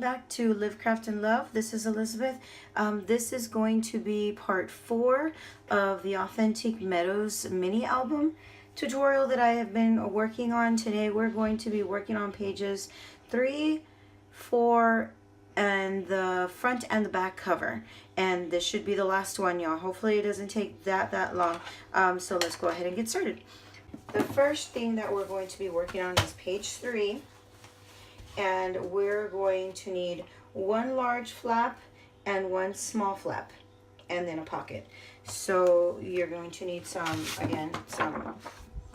back to Live, Craft, and Love. This is Elizabeth. This is going to be part 4 of the Authentique Meadows mini album tutorial that I have been working on. Today we're going to be working on pages 3, 4, and the front and the back cover. And this should be the last one, y'all. Hopefully it doesn't take that long. So let's go ahead and get started. The first thing that we're going to be working on is page 3. And we're going to need one large flap and one small flap and then a pocket. So you're going to need some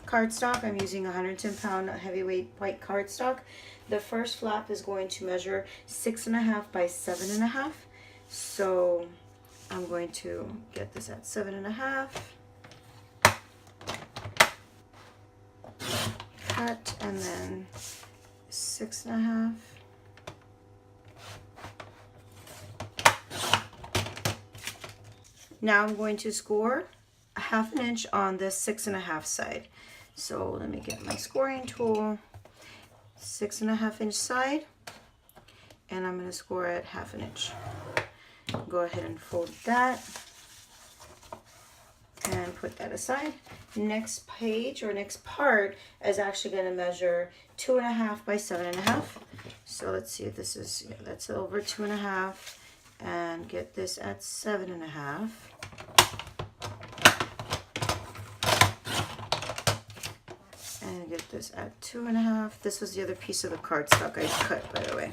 cardstock. I'm using 110-pound heavyweight white cardstock. The first flap is going to measure 6.5 by 7.5. So I'm going to get this at 7.5. Cut and then 6.5. Now I'm going to score 1/2 inch on this 6.5 side. So let me get my scoring tool. 6.5 inch side, and I'm going to score at 1/2 inch. Go ahead and fold that and put that aside. Next page or next part is actually going to measure 2.5 by 7.5. So let's see if this is, yeah, that's over 2.5, and get this at 7.5. And get this at 2.5. This was the other piece of the cardstock I cut, by the way.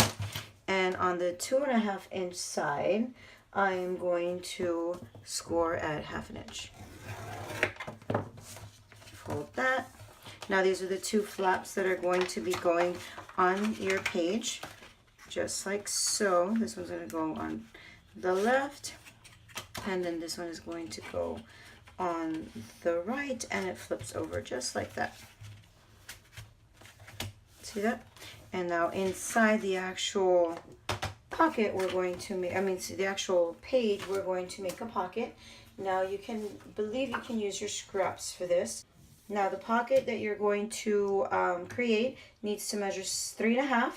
And on the 2.5 inch side, I'm going to score at 1/2 inch. Fold that. Now these are the two flaps that are going to be going on your page, just like so. This one's going to go on the left, and then this one is going to go on the right, and it flips over just like that. See that? And now inside the actual pocket, we're going to make, the actual page, we're going to make a pocket. Now you can use your scraps for this. Now the pocket that you're going to create needs to measure 3.5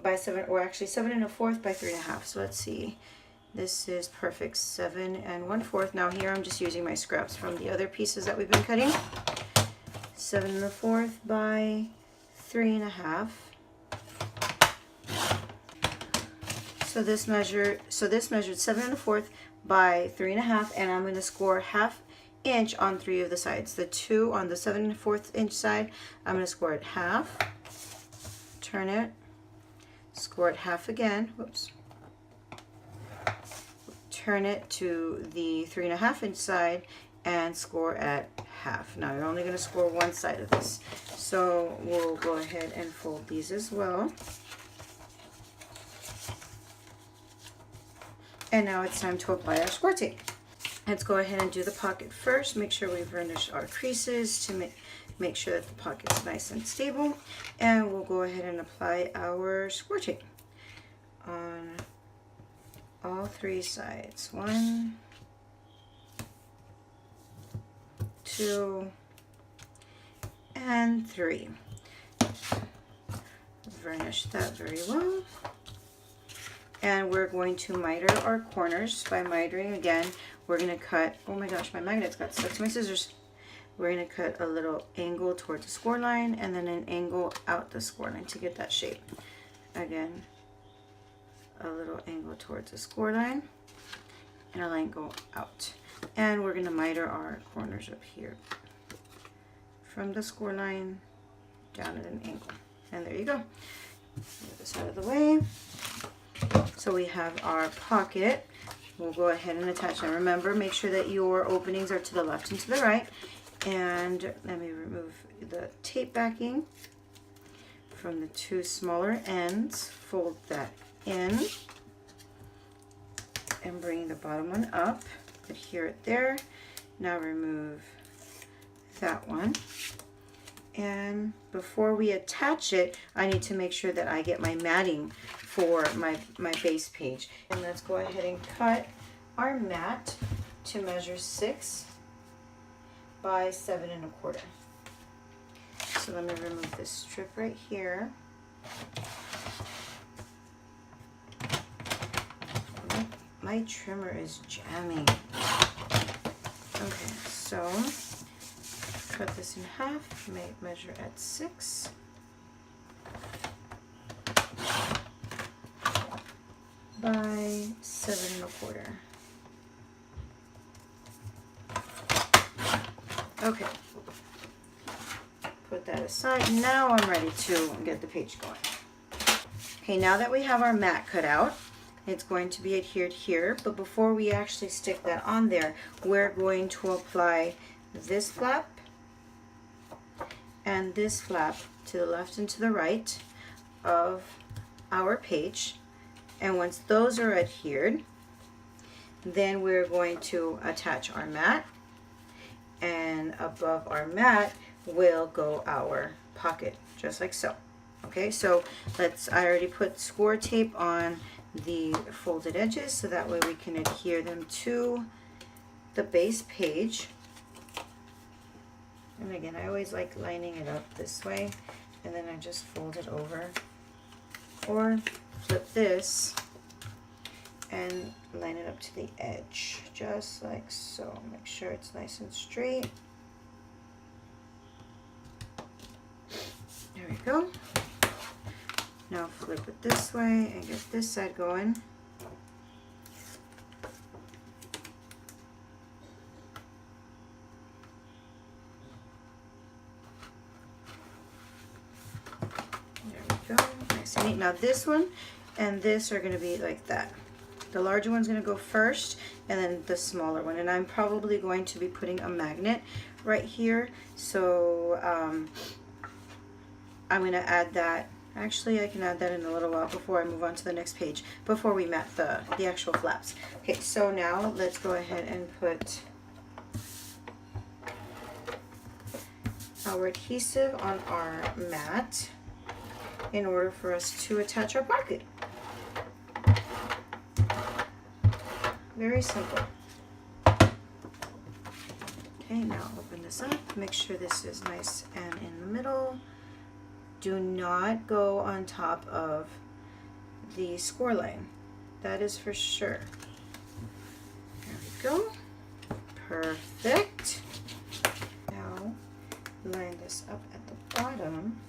by 7, or actually 7.25 by 3.5. So let's see. This is perfect, 7 1/4. Now here I'm just using my scraps from the other pieces that we've been cutting. 7.25 by 3.5. So this measured 7.25 by 3.5, and I'm going to score 1/2 inch on 3 of the sides. The 2 on the 7.25 inch side, I'm going to score it 1/2. Turn it, score it 1/2 again. Whoops. Turn it to the 3.5 inch side and score at 1/2. Now you're only going to score one side of this. So we'll go ahead and fold these as well. And now it's time to apply our score tape. Let's go ahead and do the pocket first. Make sure we varnish our creases to make sure that the pocket's nice and stable. And we'll go ahead and apply our score tape on all 3 sides. 1, 2, and 3. Varnish that very well. And we're going to miter our corners. By mitering, again, we're going to cut, oh my gosh, my magnets got stuck to my scissors. We're going to cut a little angle towards the score line and then an angle out the score line to get that shape. Again, a little angle towards the score line and an angle out. And we're going to miter our corners up here from the score line down at an angle. And there you go. Move this out of the way. So we have our pocket. We'll go ahead and attach them. Remember, make sure that your openings are to the left and to the right. And let me remove the tape backing from the 2 smaller ends. Fold that in and bring the bottom one up. Adhere it there. Now remove that one. And before we attach it, I need to make sure that I get my matting for my base page. And let's go ahead and cut our mat to measure 6 by 7.25. So let me remove this strip right here. My trimmer is jamming. Okay, so cut this in half, measure at 6. By 7 1/4. Okay. Put that aside. Now I'm ready to get the page going. Okay, now that we have our mat cut out, it's going to be adhered here, but before we actually stick that on there, we're going to apply this flap and this flap to the left and to the right of our page. And once those are adhered, then we're going to attach our mat, and above our mat will go our pocket, just like so. Okay, so I already put score tape on the folded edges so that way we can adhere them to the base page. And again, I always like lining it up this way, and then I just fold it over, or flip this and line it up to the edge, just like so. Make sure it's nice and straight. There we go. Now flip it this way and get this side going. There we go, nice and neat. Now this one and this are going to be like that. The larger one's going to go first, and then the smaller one. And I'm probably going to be putting a magnet right here. So I'm going to add that. Actually, I can add that in a little while before I move on to the next page, before we mat the actual flaps. Okay, so now let's go ahead and put our adhesive on our mat in order for us to attach our pocket. Very simple. Okay, now open this up. Make sure this is nice and in the middle. Do not go on top of the score line. That is for sure. There we go. Perfect. Now line this up at the bottom.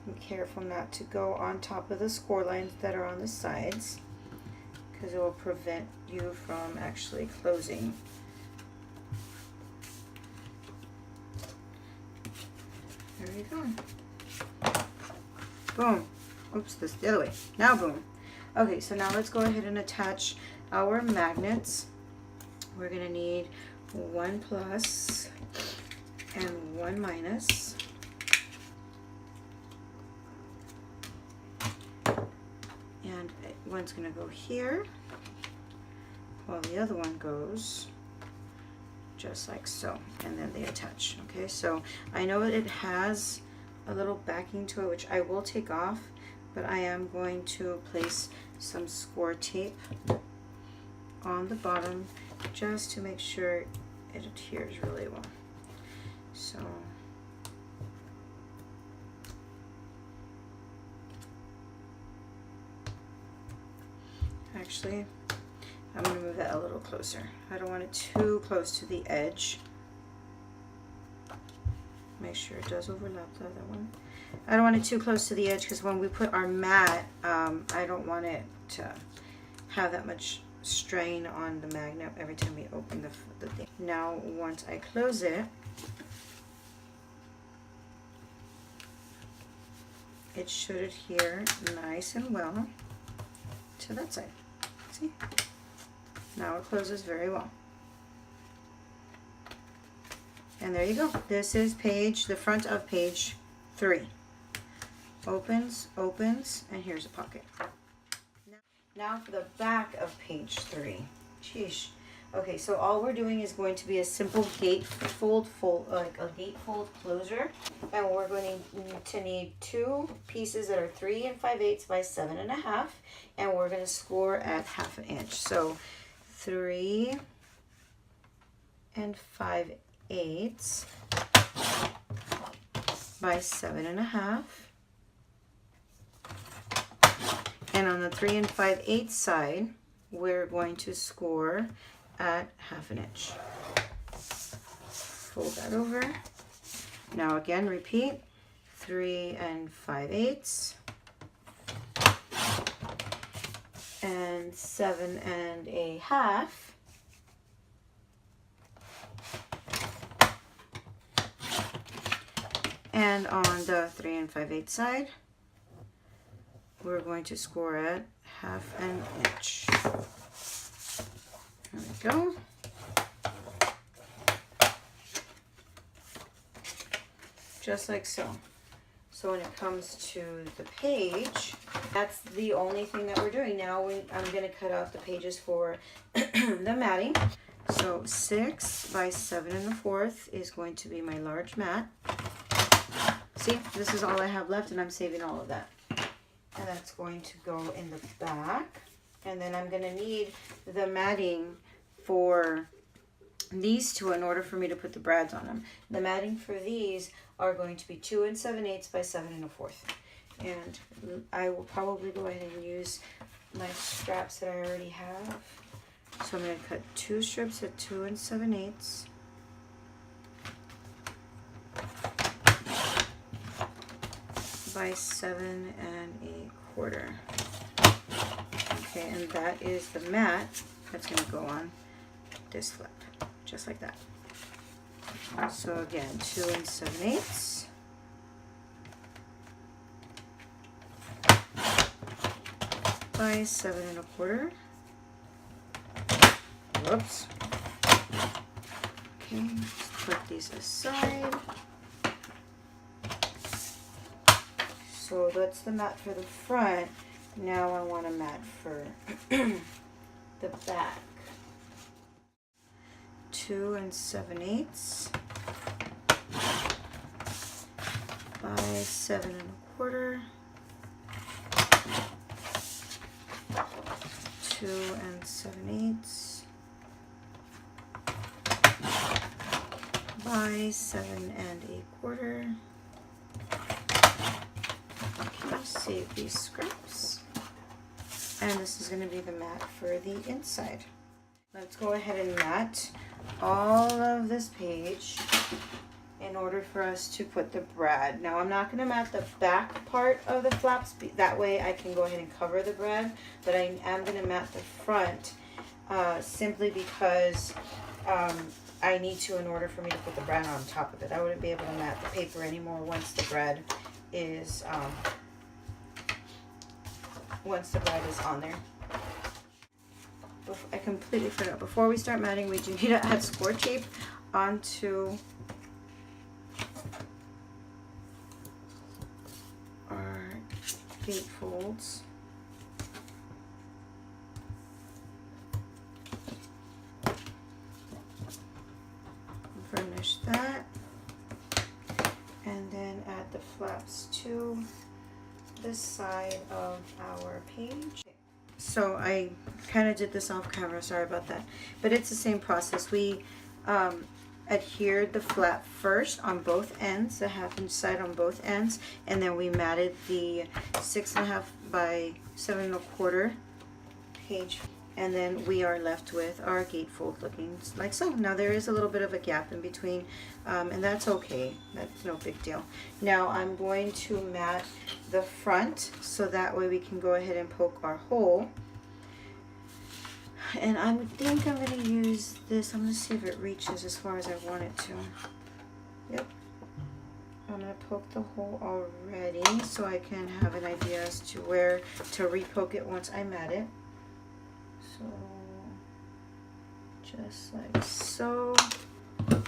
Be careful not to go on top of the score lines that are on the sides, because it will prevent you from actually closing. There you go. Boom. Oops, this the other way. Now boom. Okay, so now let's go ahead and attach our magnets. We're going to need 1 plus and 1 minus. And one's going to go here, while the other one goes just like so, and then they attach. Okay, so I know that it has a little backing to it, which I will take off, but I am going to place some score tape on the bottom just to make sure it adheres really well. So actually, I'm going to move that a little closer. I don't want it too close to the edge. Make sure it does overlap the other one. I don't want it too close to the edge, because when we put our mat, I don't want it to have that much strain on the magnet every time we open the thing. Now, once I close it, it should adhere nice and well to that side. See? Now it closes very well. And there you go. This is the front of page 3. Opens, opens, and here's a pocket. Now for the back of page 3. Sheesh. Okay, so all we're doing is going to be a simple gatefold closer, and we're going to need 2 pieces that are 3 5/8 by 7 1/2, and we're going to score at 1/2 inch. So 3 5/8 by 7 1/2. And on the 3 5/8 side, we're going to score at 1/2 inch. Fold that over. Now again, repeat, 3 5/8 and 7 1/2. And on the 3 5/8 side, we're going to score at 1/2 inch. There we go. Just like so. So when it comes to the page, that's the only thing that we're doing. Now I'm going to cut out the pages for the matting. So 6 by 7 1/4 is going to be my large mat. See, this is all I have left, and I'm saving all of that. And that's going to go in the back. And then I'm going to need the matting for these two in order for me to put the brads on them. The matting for these are going to be 2 7/8 by 7 1/4. And I will probably go ahead and use my straps that I already have. So I'm going to cut 2 strips at 2 7/8. By 7 1/4. Okay, and that is the mat that's going to go on this flap, just like that. So again, 2 7/8. By 7 1/4. Whoops. Okay, let's put these aside. So that's the mat for the front. Now I want a mat for the back. 2 7/8 by 7 1/4. 2 7/8 by 7 1/4. Save these scraps. And this is going to be the mat for the inside. Let's go ahead and mat all of this page in order for us to put the brad. Now I'm not going to mat the back part of the flaps, that way I can go ahead and cover the brad, but I am going to mat the front simply because I need to in order for me to put the brad on top of it. I wouldn't be able to mat the paper anymore once the brad is on there. I completely forgot. Before we start matting, we do need to add score tape onto our gate folds. Furnish that. And then add the flaps to this side of our page. So I kind of did this off camera, sorry about that, but it's the same process. We adhered the flap first on both ends, the 1/2 inch side on both ends, and then we matted the 6 1/2 by 7 1/4 page, and then we are left with our gatefold looking like so. Now there is a little bit of a gap in between, and that's okay, that's no big deal. Now I'm going to mat the front so that way we can go ahead and poke our hole. And I think I'm going to use this. I'm going to see if it reaches as far as I want it to. Yep. I'm going to poke the hole already so I can have an idea as to where to re-poke it once I mat it. So, just like so. I'm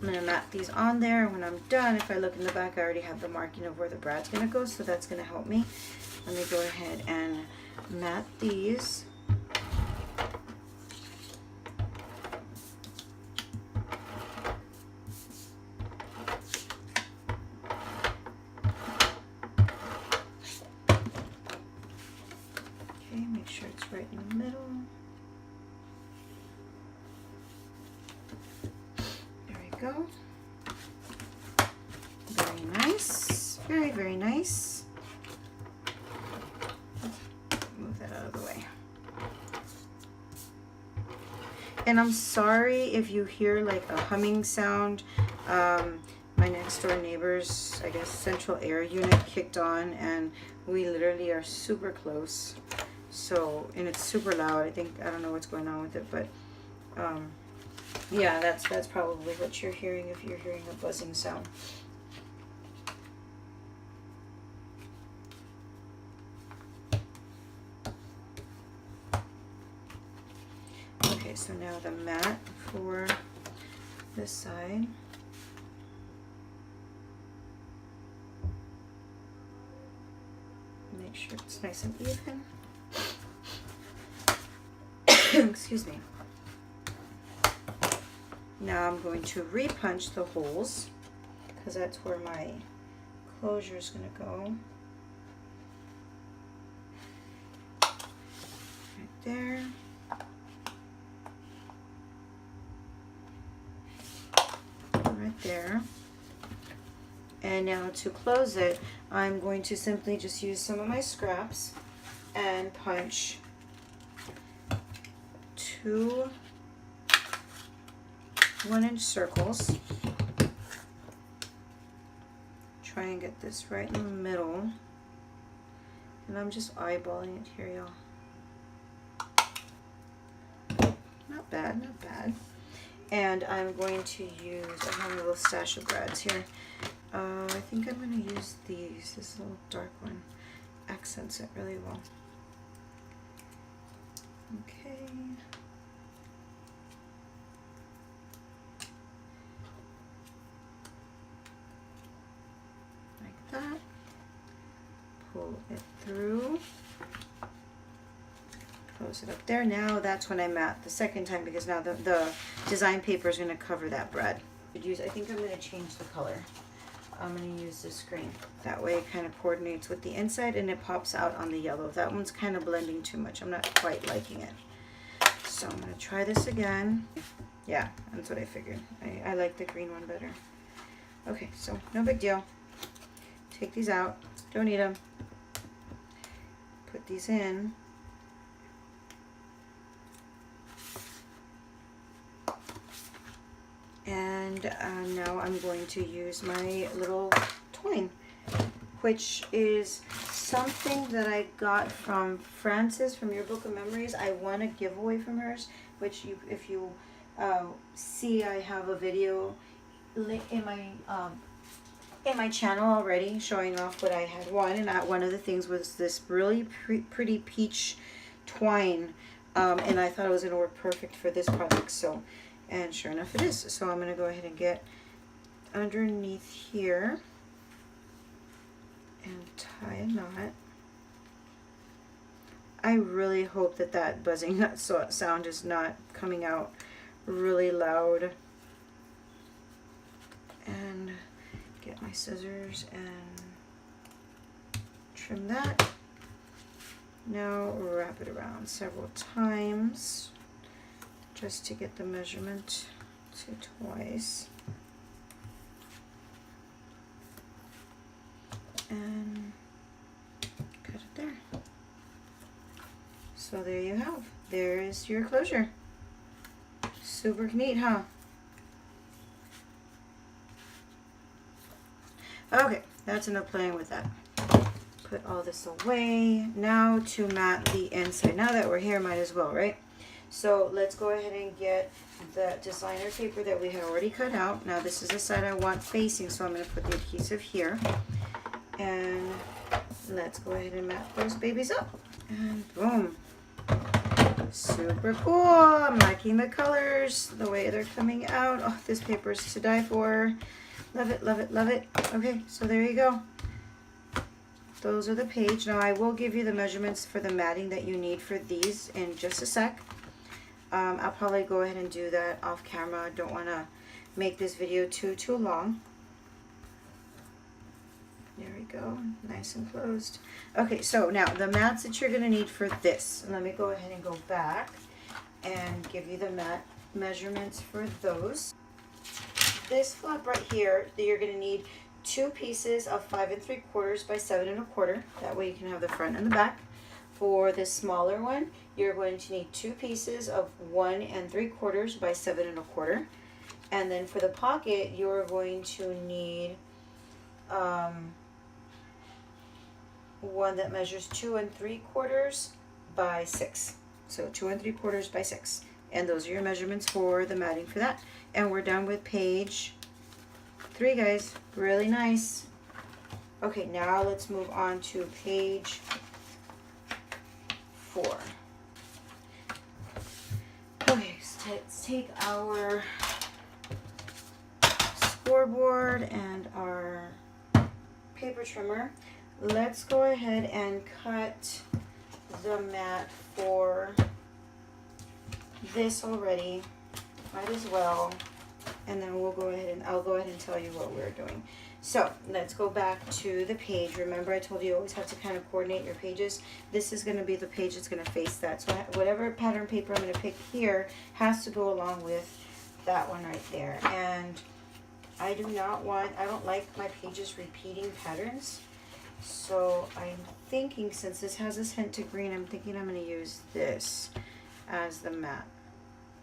going to mat these on there. When I'm done, if I look in the back, I already have the marking of where the brad's going to go, so that's going to help me. Let me go ahead and mat these. Okay, make sure it's right in the middle. There we go. Very nice. Very, very nice. And I'm sorry if you hear like a humming sound. My next door neighbor's, I guess, central air unit kicked on, and we literally are super close. So, and it's super loud. I don't know what's going on with it, but yeah, that's probably what you're hearing if you're hearing a buzzing sound. Okay, so now the mat for this side. Make sure it's nice and even. Excuse me. Now I'm going to re-punch the holes because that's where my closure is going to go. Right there. Right there. And now to close it, I'm going to simply just use some of my scraps and punch 2 1-inch circles. Try and get this right in the middle. And I'm just eyeballing it here, y'all. Not bad, not bad. And I'm going to use, I have a little stash of brads here. I think I'm going to use these. This little dark one accents it really well. Okay. Like that. Pull it through. Close it up there. Now that's when I mat the second time, because now the design paper is going to cover that brad. I think I'm going to change the color. I'm going to use this green. That way it kind of coordinates with the inside and it pops out on the yellow. That one's kind of blending too much. I'm not quite liking it. So I'm going to try this again. Yeah, that's what I figured. I like the green one better. Okay, so no big deal. Take these out. Don't need them. Put these in. And now I'm going to use my little twine, which is something that I got from Frances from your book of memories. I won a giveaway from hers, which if you see, I have a video in my channel already showing off what I had won. And one of the things was this really pretty peach twine, and I thought it was going to work perfect for this project. So. And sure enough it is. So I'm going to go ahead and get underneath here and tie a knot. I really hope that that buzzing sound is not coming out really loud. And get my scissors and trim that. Now wrap it around several times, just to get the measurement to twice. And cut it there. So there you have. There is your closure. Super neat, huh? Okay, that's enough playing with that. Put all this away. Now to mat the inside. Now that we're here, might as well, right? So let's go ahead and get the designer paper that we had already cut out. Now this is the side I want facing, so I'm going to put the adhesive here. And let's go ahead and mat those babies up. And boom. Super cool. I'm liking the colors, the way they're coming out. Oh, this paper is to die for. Love it, love it, love it. Okay, so there you go. Those are the page. Now I will give you the measurements for the matting that you need for these in just a sec. I'll probably go ahead and do that off camera. I don't want to make this video too long. There we go, nice and closed. Okay, so now the mats that you're going to need for this. Let me go ahead and go back and give you the mat measurements for those. This flap right here, you're going to need 2 pieces of 5 3/4 by 7 1/4. That way you can have the front and the back. For the smaller one, you're going to need 2 pieces of 1 3/4 by 7 1/4. And then for the pocket, you're going to need one that measures 2 3/4 by 6. So 2 3/4 by 6. And those are your measurements for the matting for that. And we're done with page 3, guys. Really nice. Okay, now let's move on to page 4. Okay, so let's take our scoreboard and our paper trimmer. Let's go ahead and cut the mat for this already. Might as well. And then we'll go ahead and I'll go ahead and tell you what we're doing. So let's go back to the page. Remember, I told you you always have to kind of coordinate your pages. This is going to be the page that's going to face that. So whatever pattern paper I'm going to pick here has to go along with that one right there. And I don't like my pages repeating patterns. So I'm thinking, since this has this hint to green, I'm thinking I'm going to use this as the mat.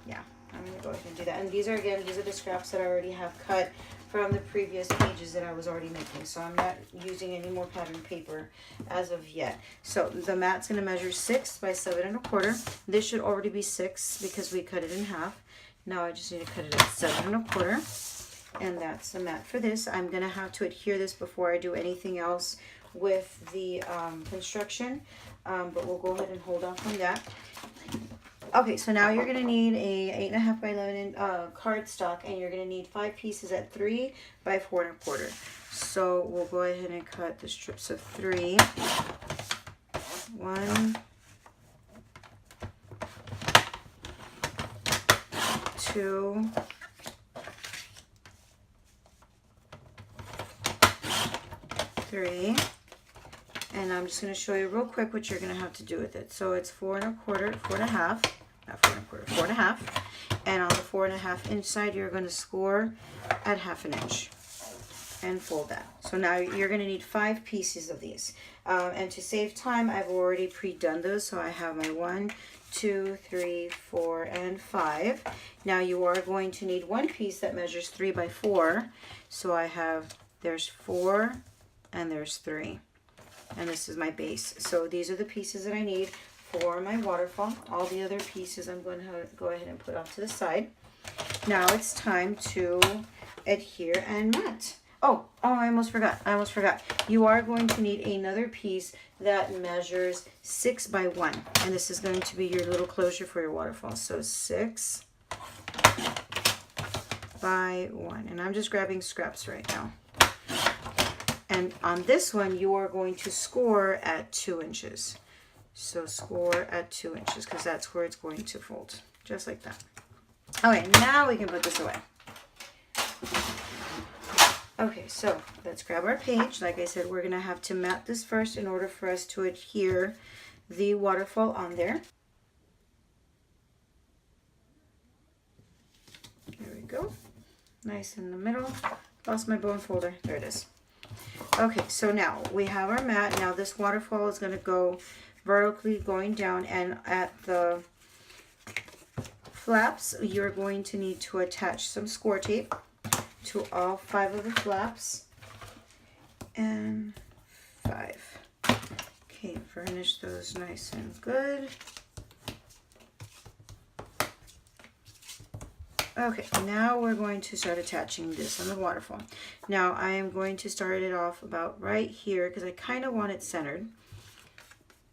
Yeah, I'm going to go ahead and do that. And these are the scraps that I already have cut from the previous pages that I was already making. So I'm not using any more pattern paper as of yet. So the mat's going to measure 6 by 7 1/4. This should already be 6 because we cut it in half. Now I just need to cut it at 7 1/4. And that's the mat for this. I'm going to have to adhere this before I do anything else with the construction. But we'll go ahead and hold off on that. Okay, so now you're going to need a 8.5 by 11 cardstock, and you're going to need 5 pieces at 3 by 4 1/4. So we'll go ahead and cut the strips of 3. 1, 2, 3. And I'm just going to show you real quick what you're going to have to do with it. So it's 4 1/4, 4 1/2, not 4 1/4, 4 1/2. And on the 4 1/2 inch side, you're going to score at 1/2 inch and fold that. So now you're going to need 5 pieces of these. And to save time, I've already pre-done those. So I have my 1, 2, 3, 4, and 5. Now you are going to need 1 piece that measures 3 by 4. So I have, there's 4 and there's 3. And this is my base. So these are the pieces that I need for my waterfall. All the other pieces I'm going to go ahead and put off to the side. Now it's time to adhere and mat. Oh, I almost forgot. You are going to need another piece that measures 6 by 1. And this is going to be your little closure for your waterfall. So 6 by 1. And I'm just grabbing scraps right now. And on this one, you are going to score at 2 inches. So score at 2 inches because that's where it's going to fold. Just like that. Okay, now we can put this away. Okay, so let's grab our page. Like I said, we're going to have to mat this first in order for us to adhere the waterfall on there. There we go. Nice in the middle. Lost my bone folder. There it is. Okay, so now we have our mat. Now this waterfall is going to go vertically going down, and at the flaps, you're going to need to attach some score tape to all 5 of the flaps. And 5. Okay, furnish those nice and good. Okay, now we're going to start attaching this on the waterfall. Now I am going to start it off about right here because I kind of want it centered.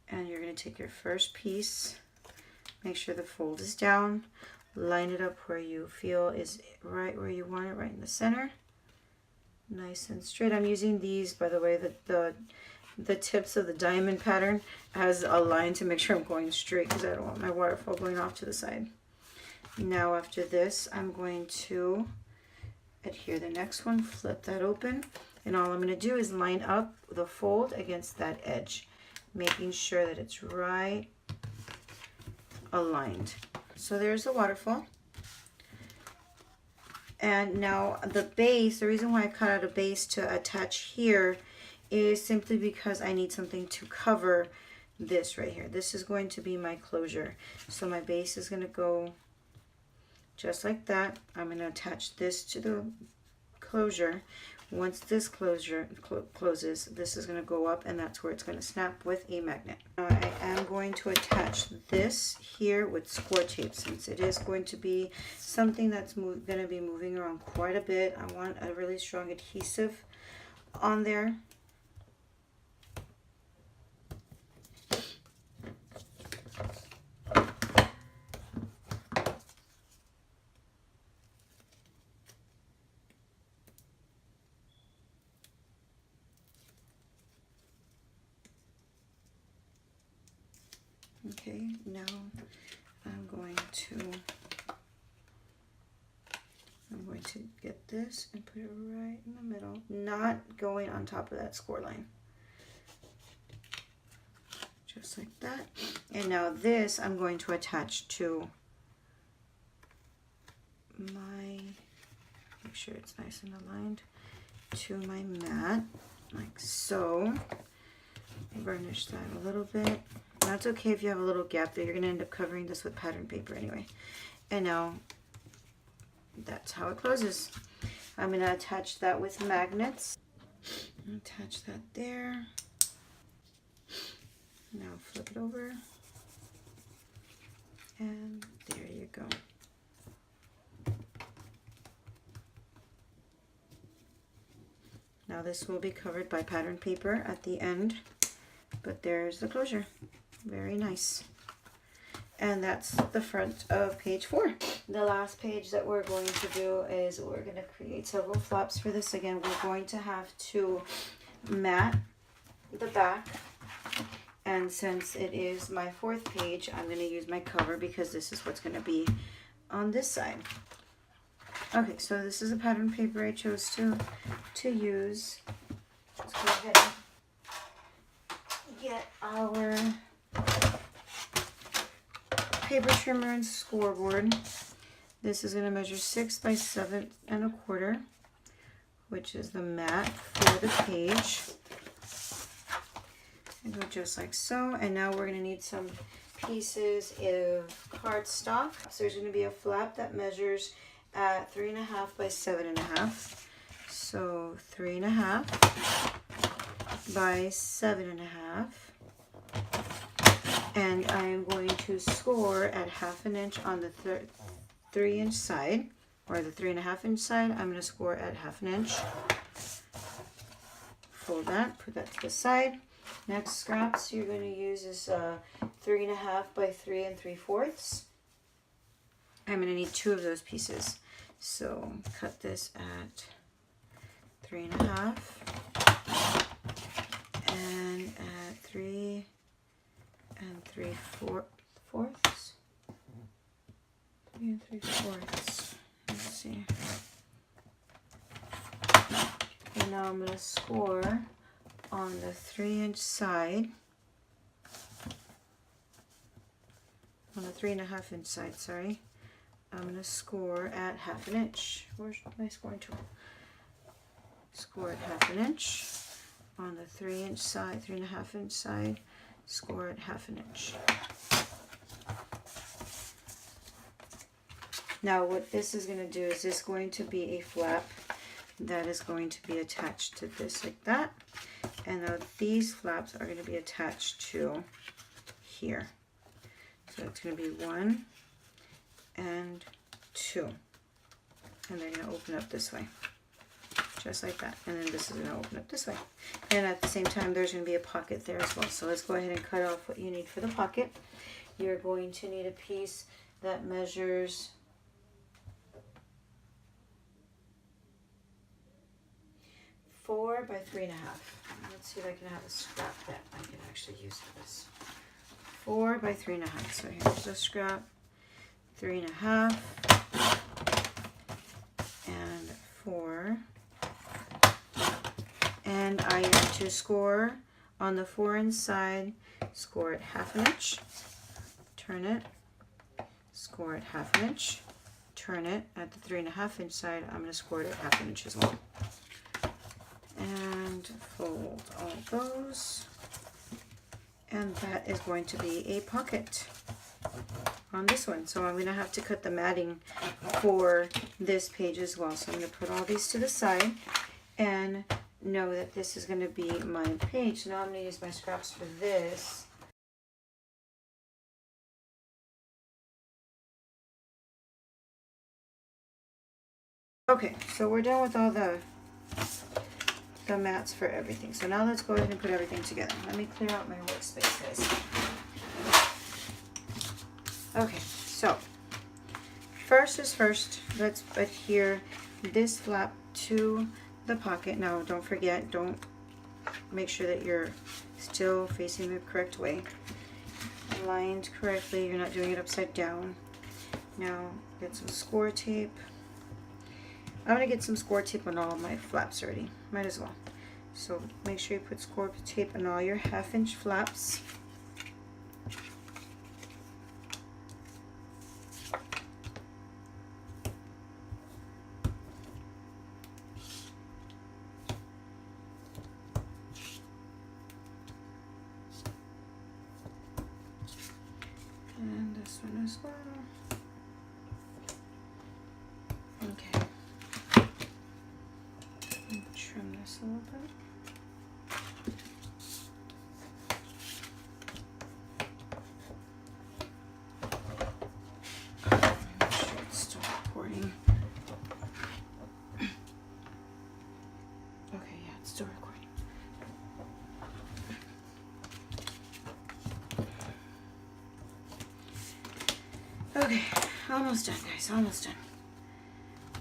And you're going to take your first piece, make sure the fold is down, line it up where you feel is right where you want it, right in the center. Nice and straight. I'm using these, by the way, the tips of the diamond pattern as a line to make sure I'm going straight because I don't want my waterfall going off to the side. Now after this, I'm going to adhere the next one, flip that open, and all I'm going to do is line up the fold against that edge, making sure that it's right aligned. So there's the waterfall. And now the base, the reason why I cut out a base to attach here is simply because I need something to cover this right here. This is going to be my closure. So my base is going to go just like that. I'm going to attach this to the closure. Once this closure closes, this is going to go up, and that's where it's going to snap with a magnet. Now I am going to attach this here with score tape, since it is going to be something that's going to be moving around quite a bit. I want a really strong adhesive on there. Okay, now I'm going to get this and put it right in the middle, not going on top of that score line. Just like that. And now this I'm going to attach to my, make sure it's nice and aligned, to my mat, like so. Burnish that a little bit. That's okay if you have a little gap there. You're going to end up covering this with pattern paper anyway. And now that's how it closes. I'm going to attach that with magnets. Attach that there. Now flip it over. And there you go. Now this will be covered by pattern paper at the end. But there's the closure. Very nice. And that's the front of page 4. The last page that we're going to do is we're going to create several flaps for this. Again, we're going to have to mat the back. And since it is my 4th page, I'm going to use my cover because this is what's going to be on this side. Okay, so this is a pattern paper I chose to use. Let's go ahead and get our paper trimmer and scoreboard. This is going to measure 6 by 7 1/4, which is the mat for the page. And go just like so. And now we're going to need some pieces of cardstock. So there's going to be a flap that measures at 3.5 by 7.5. So 3.5 by 7.5. And I am going to score at 1/2 inch on the 3-inch side, or the 3.5-inch side. I'm going to score at 1/2 inch. Fold that, put that to the side. Next scraps you're going to use is 3.5 by 3 3/4. I'm going to need 2 of those pieces. So cut this at 3.5 and at 3 3/4. 3 3/4. Let's see. And now I'm going to score on the 3-inch side. On the 3.5-inch side, sorry. I'm going to score at 1/2 inch. Where's my scoring tool? Score at 1/2 inch. On the 3-inch side, 3.5-inch side, score at 1/2 inch. Now what this is going to do is this going to be a flap that is going to be attached to this like that. And now these flaps are going to be attached to here. So it's going to be 1 and 2. And they're going to open up this way. Just like that. And then this is going to open up this way. And at the same time, there's going to be a pocket there as well. So let's go ahead and cut off what you need for the pocket. You're going to need a piece that measures 4 by 3.5. Let's see if I can have a scrap that I can actually use for this. 4 by 3.5. So here's the scrap. 3.5 and 4. And I am to score on the 4-inch side, score at 1/2 inch, turn it, score at 1/2 inch, turn it. At the 3.5-inch side, I'm going to score it at 1/2 inch as well. And fold all those. And that is going to be a pocket on this one. So I'm going to have to cut the matting for this page as well. So I'm going to put all these to the side and know that this is going to be my page. So now I'm going to use my scraps for this. Okay, so we're done with all the mats for everything. So now let's go ahead and put everything together. Let me clear out my workspace, guys. Okay, so first is first, let's adhere this flap to the pocket. Now don't forget, don't make sure that you're still facing the correct way. Aligned correctly, you're not doing it upside down. Now get some score tape. I'm going to get some score tape on all of my flaps already. Might as well. So make sure you put score tape on all your 1/2 inch flaps. And this one as well. Okay. Trim this a little bit. Make sure it's still recording. Okay, yeah, it's still recording. Okay, almost done, guys, almost done.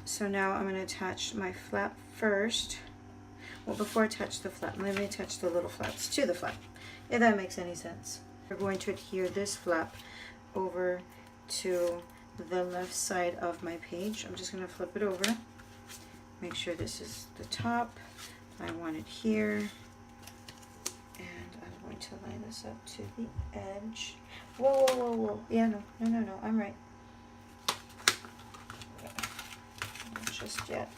So now I'm going to attach my flap first. Well, before I attach the flap, let me attach the little flaps to the flap, if that makes any sense. We're going to adhere this flap over to the left side of my page. I'm just going to flip it over. Make sure this is the top. I want it here. And I'm going to line this up to the edge. Whoa, whoa, whoa, whoa. Yeah, no, I'm right. Not just yet.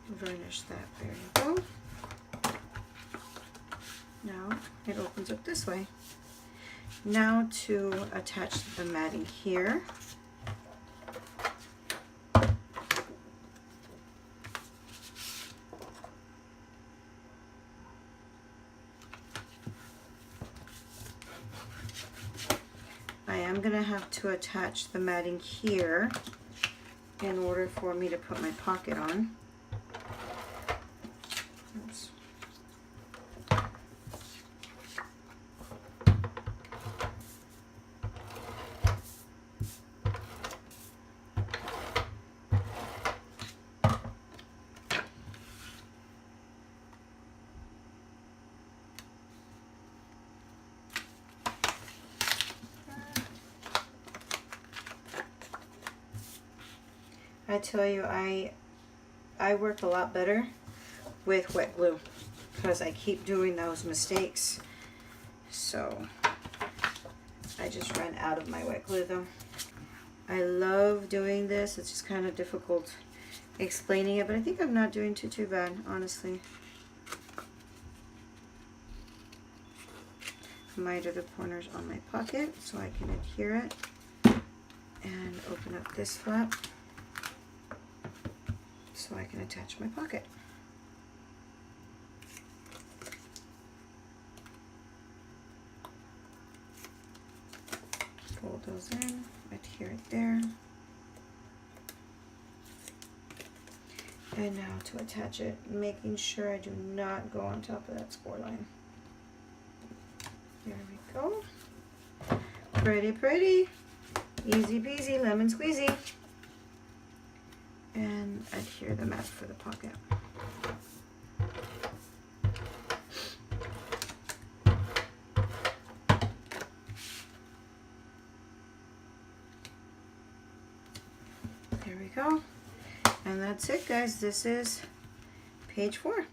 Varnish that. There you go. Now it opens up this way. Now to attach the matting here. I am going to have to attach the matting here in order for me to put my pocket on. Oops. I tell you, I work a lot better with wet glue because I keep doing those mistakes. So I just ran out of my wet glue though. I love doing this. It's just kind of difficult explaining it, but I think I'm not doing too bad, honestly. Miter the corners on my pocket so I can adhere it and open up this flap so I can attach my pocket. Fold those in, adhere it there. And now to attach it, making sure I do not go on top of that score line. There we go. Pretty, pretty. Easy peasy, lemon squeezy. And adhere the mat for the pocket. There we go. And that's it, guys. This is page 4.